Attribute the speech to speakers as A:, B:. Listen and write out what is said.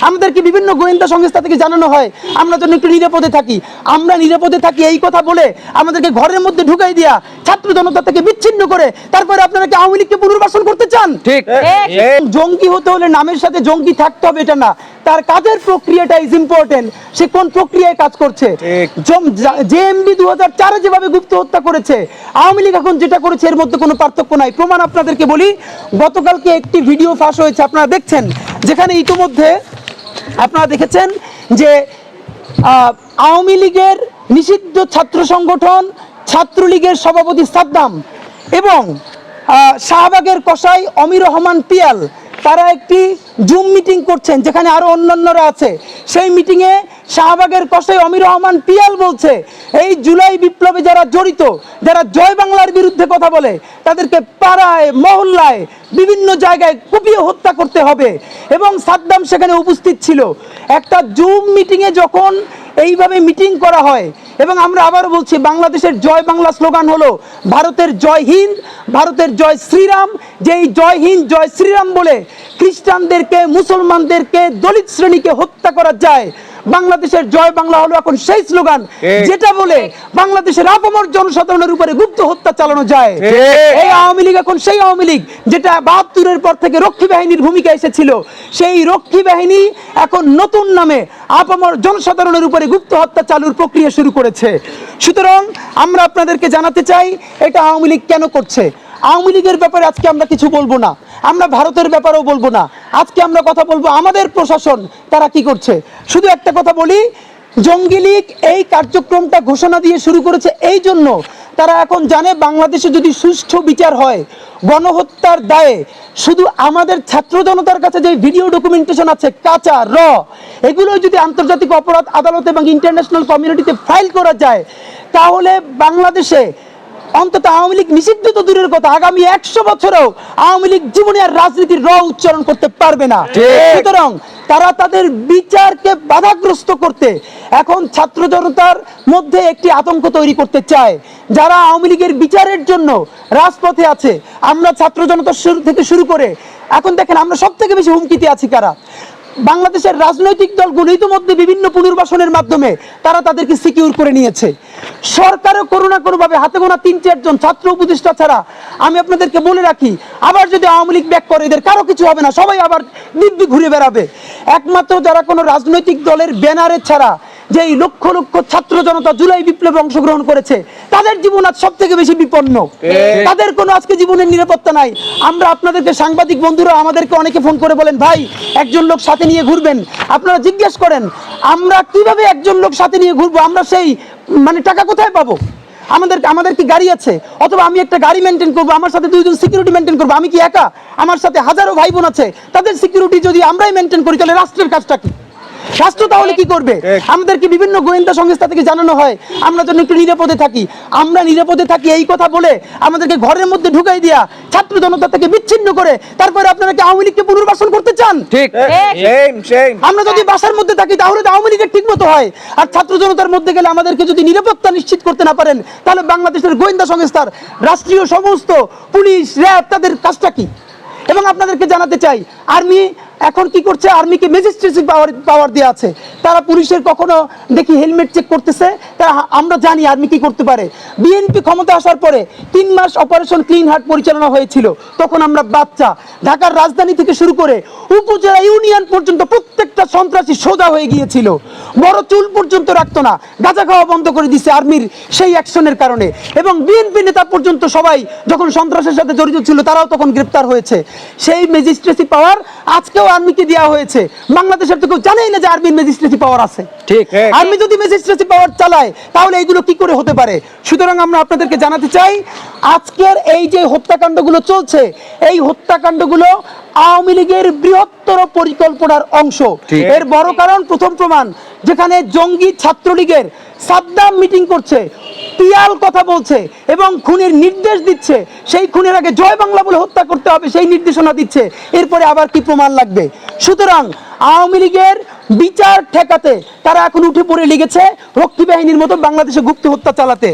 A: আমাদেরকে বিভিন্ন গোয়েন্দা সংস্থা থেকে জানানো হয় আমরা যেন একটু নিরাপদে থাকি। আমরা নিরাপদে থাকি এই কথা বলে আমাদেরকে ঘরের মধ্যে ঢুকাই দিয়া ছাত্র জনতা থেকে বিচ্ছিন্ন করে তারপরে আপনারা কি আওয়ামী লীগকে পুনর্বাসন করতে চান? ঠিক। জঙ্গি হতে হলে নামের সাথে জঙ্গি থাকতে হবে এটা না, তার কাজের প্রক্রিয়াটা ইজ ইম্পর্টেন্ট। সে কোন প্রক্রিয়ায় কাজ করছে। জেএমবি 2004 যেভাবে গুপ্ত হত্যা করেছে, আওয়ামী লীগ এখন যেটা করেছে এর মধ্যে কোনো পার্থক্য নাই। প্রমাণ আপনাদেরকে বলি, গতকালকে একটি ভিডিও ফাঁস হয়েছে, আপনারা দেখছেন, যেখানে ইতিমধ্যে আপনারা দেখেছেন যে আওয়ামী লীগের নিষিদ্ধ ছাত্র সংগঠন ছাত্রলীগের সভাপতি সাদ্দাম এবং শাহবাগের কসাই অমির রহমান পিয়াল তারা একটি জুম মিটিং করছেন, যেখানে আরো অন্যান্যরা আছে। সেই মিটিংয়ে শাহবাগের কসাই অমির রহমান পিয়াল বলছে এই জুলাই বিপ্লবে যারা জড়িত, যারা জয় বাংলার বিরুদ্ধে কথা বলে, তাদেরকে পাড়ায় মহল্লায় বিভিন্ন জায়গায় কুপিয়ে হত্যা করতে হবে। এবং সাদ্দাম সেখানে উপস্থিত ছিল। একটা জুম মিটিংয়ে যখন এইভাবে মিটিং করা হয়, এবং আমরা আবারও বলছি বাংলাদেশের জয় বাংলা স্লোগান হলো ভারতের জয় হিন্দ, ভারতের জয় শ্রীরাম। যেই জয় হিন্দ জয় শ্রীরাম বলে খ্রিস্টানদেরকে, মুসলমানদেরকে, দলিত শ্রেণীকে হত্যা করা যায়, বাংলাদেশের জয় বাংলা হলো এখন সেই স্লোগান যেটা বলে বাংলাদেশের আপামর জনসাধারণের উপরে গুপ্ত হত্যা চালানো যায়। এই আওয়ামী লীগ এখন সেই আওয়ামী লীগ যেটা 72-এর পর থেকে রক্ষী বাহিনীর ভূমিকা এসেছিল। সেই রক্ষী বাহিনী এখন নতুন নামে আপামর জনসাধারণের উপরে গুপ্ত হত্যা চালুর প্রক্রিয়া শুরু করেছে। সুতরাং আমরা আপনাদেরকে জানাতে চাই এটা আওয়ামী লীগ কেন করছে। আওয়ামী লীগের ব্যাপারে আজকে আমরা কিছু বলবো না, আমরা ভারতের ব্যাপারেও বলবো না। আজকে আমরা কথা বলবো আমাদের প্রশাসন তারা কি করছে। শুধু একটা কথা বলি, জঙ্গি লীগ এই কার্যক্রমটা ঘোষণা দিয়ে শুরু করেছে এই জন্য তারা এখন জানে বাংলাদেশে যদি সুষ্ঠু বিচার হয়, গণহত্যার দায়ে শুধু আমাদের ছাত্র জনতার কাছে যে ভিডিও ডকুমেন্টেশন আছে কাঁচা এগুলো যদি আন্তর্জাতিক অপরাধ আদালত এবং ইন্টারন্যাশনাল কমিউনিটিতে ফাইল করা যায়, তাহলে বাংলাদেশে অন্তত আওয়ামী লীগ নিষিদ্ধ তো দূরের কথা, আগামী 100 বছরেও আওয়ামী লীগ জীবনে আর রাজনীতির উচ্চারণ করতে পারবে না। সুতরাং তারা তাদের বিচারকে বাধাগ্রস্ত করতে এখন ছাত্র জনতার মধ্যে একটি আতঙ্ক তৈরি করতে চায়। যারা আওয়ামী লীগের বিচারের জন্য রাজপথে আছে, আমরা ছাত্র জনতা থেকে শুরু করে এখন দেখেন আমরা সব থেকে বেশি হুমকিতে আছি কারা? বাংলাদেশের রাজনৈতিক দলগুলো ইতিমধ্যে বিভিন্ন পুনর্বাসনের মাধ্যমে তারা তাদেরকে সিকিউর করে নিয়েছে। সরকারও কোনো না কোনোভাবে হাতে গোনা 3-4 জন ছাত্র উপদেষ্টা ছাড়া, আমি আপনাদেরকে বলে রাখি, আবার যদি আওয়ামী লীগ ব্যাক করে এদের কারো কিছু হবে না, সবাই আবার দিব্যি ঘুরে বেড়াবে। একমাত্র যারা কোনো রাজনৈতিক দলের ব্যানারে ছাড়া যে এই লক্ষ লক্ষ ছাত্র জনতা জুলাই বিপ্লবে অংশগ্রহণ করেছে, তাদের জীবন আজ সব থেকে বেশি বিপন্ন। তাদের কোনো আজকে জীবনের নিরাপত্তা নাই। আমরা আপনাদেরকে সাংবাদিক বন্ধুরা আমাদেরকে অনেকে ফোন করে বলেন ভাই একজন লোক সাথে নিয়ে ঘুরবেন, আপনারা জিজ্ঞেস করেন আমরা কিভাবে একজন লোক সাথে নিয়ে ঘুরবো, আমরা সেই টাকা কোথায় পাবো? আমাদের কি গাড়ি আছে? অথবা আমি একটা গাড়ি মেনটেন করবো, আমার সাথে 2 জন সিকিউরিটি মেনটেন করবো, আমি কি একা? আমার সাথে হাজারো ভাই বোন আছে, তাদের সিকিউরিটি যদি আমরাই মেনটেন করি তাহলে রাষ্ট্রের কাজটা কি? রাষ্ট্র তাহলে কি করবে? আমাদেরকে বিভিন্ন গোয়েন্দা সংস্থা থেকে জানানো হয় আমরা যেন একটু নিরাপদে থাকি। আমরা নিরাপদে থাকি এই কথা বলে আমাদেরকে ঘরের মধ্যে ঢুকাই দিয়া ছাত্র জনতা থেকে বিচ্ছিন্ন করে তারপরে আপনারা কি আওয়ামী লীগকে পুনর্বাসন করতে চান? ঠিক। আমরা যদি বাসার মধ্যে থাকি তাহলে তো আওয়ামী লীগের ঠিক মতো হয়, আর ছাত্র জনতার মধ্যে গেলে আমাদেরকে যদি নিরাপত্তা নিশ্চিত করতে না পারেন, তাহলে বাংলাদেশের গোয়েন্দা সংস্থার রাষ্ট্রীয় সমস্ত পুলিশ, র্যাব তাদের কাজটা কি? এবং আপনাদেরকে জানাতে চাই আর্মি এখন কি করছে, আর্মিকে ম্যাজিস্ট্রেসি পাওয়ার দেওয়া আছে। তারা পুলিশের কখনো দেখি হেলমেট চেক করতেছে, তারা আমরা জানি আর্মি কি করতে পারে। বিএনপি ক্ষমতা আসার পরে 3 মাস অপারেশন ক্লিন হার্ট পরিচালনা হয়েছিল, তখন আমরা বাচ্চা, ঢাকার রাজধানী থেকে শুরু করে উপজেলা ইউনিয়ন পর্যন্ত প্রত্যেকটা সন্ত্রাসী সোজা হয়ে গিয়েছিল, বড় চুল পর্যন্ত রাখতো না, গাঁজা খাওয়া বন্ধ করে দিছে আর্মির সেই অ্যাকশনের কারণে। এবং বিএনপি নেতা পর্যন্ত সবাই যখন সন্ত্রাসের সাথে জড়িত ছিল তারাও তখন গ্রেপ্তার হয়েছে। সেই ম্যাজিস্ট্রেসি পাওয়ার আজকেও আর্মিকে দেওয়া হয়েছে। বাংলাদেশের তো কেউ জানেই না যে আর্মির ম্যাজিস্ট্রেসি পাওয়ার আছে। ঠিক, আর্মি যদি ম্যাজিস্ট্রেসি পাওয়ার চালায় তাহলে এইগুলো কি করে হতে পারে? সুতরাং আমরা আপনাদেরকে জানাতে চাই আজকের এই যে হত্যাকাণ্ডগুলো চলছে, এই হত্যাকাণ্ডগুলো আওয়ামী লীগের বৃহত্তর পরিকল্পনার অংশ। এর বড় কারণ, প্রথম প্রমাণ, যেখানে জঙ্গি ছাত্রলীগের সাদ্দাম মিটিং করছে, পিয়াল কথা বলছে এবং খুনের নির্দেশ দিচ্ছে, সেই খুনের আগে জয় বাংলা বলে হত্যা করতে হবে সেই নির্দেশনা দিচ্ছে, এরপরে আবার কি প্রমাণ লাগবে? সুতরাং আওয়ামী লীগের বিচার ঠেকাতে তারা এখন উঠে পড়ে লেগেছে রক্ষী বাহিনীর মতো বাংলাদেশে গুপ্ত হত্যা চালাতে।